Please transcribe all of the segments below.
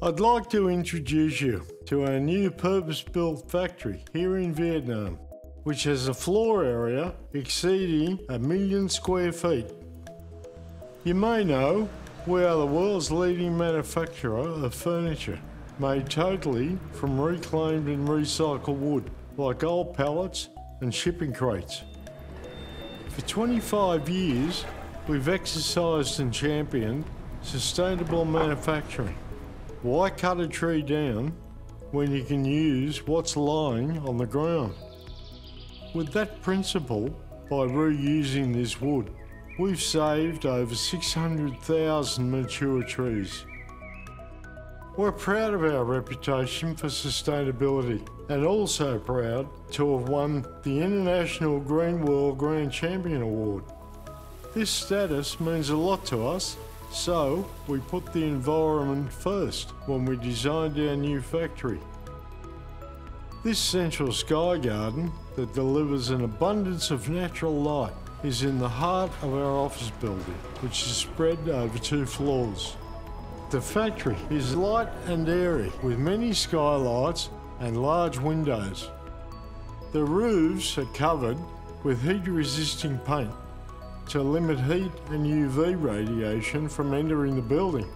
I'd like to introduce you to our new purpose-built factory here in Vietnam, which has a floor area exceeding 1 million square feet. You may know we are the world's leading manufacturer of furniture made totally from reclaimed and recycled wood, like old pallets and shipping crates. For 25 years, we've exercised and championed sustainable manufacturing. Why cut a tree down when you can use what's lying on the ground? With that principle, by reusing this wood, we've saved over 600,000 mature trees. We're proud of our reputation for sustainability and also proud to have won the International Green World Grand Champion Award. This status means a lot to us, so we put the environment first when we designed our new factory. This central sky garden that delivers an abundance of natural light is in the heart of our office building, which is spread over 2 floors. The factory is light and airy with many skylights and large windows. The roofs are covered with heat-resisting paint to limit heat and UV radiation from entering the building.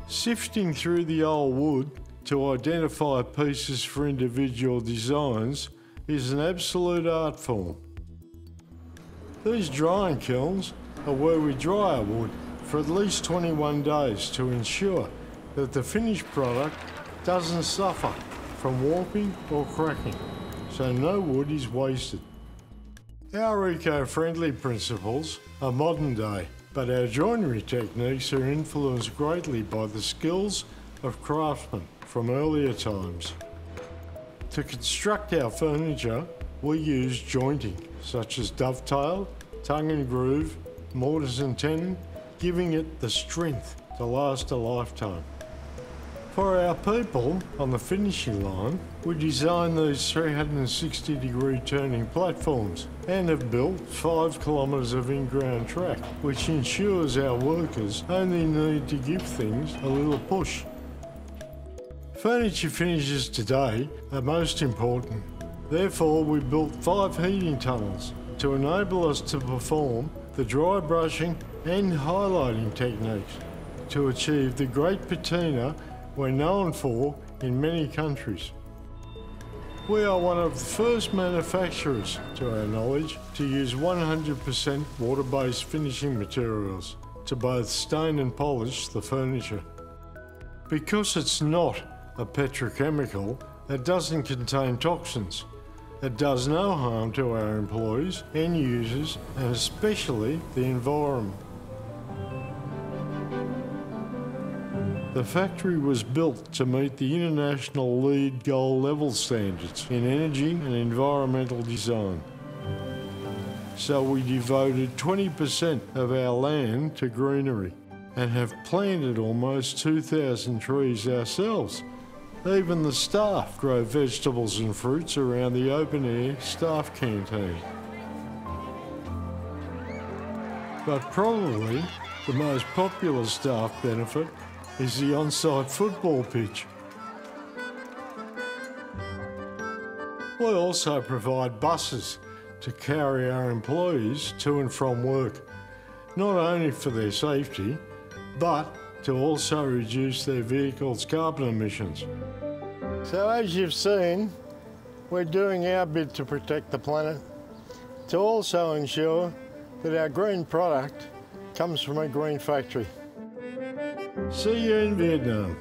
Sifting through the old wood to identify pieces for individual designs is an absolute art form. These drying kilns are where we dry our wood for at least 21 days to ensure that the finished product doesn't suffer from warping or cracking, so no wood is wasted. Our eco-friendly principles are modern day, but our joinery techniques are influenced greatly by the skills of craftsmen from earlier times. To construct our furniture, we use jointing, such as dovetail, tongue and groove, mortise and tenon, giving it the strength to last a lifetime. For our people on the finishing line, we designed these 360-degree turning platforms and have built 5 kilometres of in-ground track, which ensures our workers only need to give things a little push. Furniture finishes today are most important. Therefore, we built 5 heating tunnels to enable us to perform the dry brushing and highlighting techniques to achieve the great patina we're known for in many countries. We are one of the first manufacturers, to our knowledge, to use 100% water-based finishing materials to both stain and polish the furniture. Because it's not a petrochemical, it doesn't contain toxins. It does no harm to our employees, end users, and especially the environment. The factory was built to meet the international LEED Gold level standards in energy and environmental design. So we devoted 20% of our land to greenery and have planted almost 2,000 trees ourselves. Even the staff grow vegetables and fruits around the open-air staff canteen. But probably the most popular staff benefit is the on-site football pitch. We also provide buses to carry our employees to and from work, not only for their safety, but to also reduce their vehicles' carbon emissions. So as you've seen, we're doing our bit to protect the planet, to also ensure that our green product comes from a green factory. See you in Vietnam.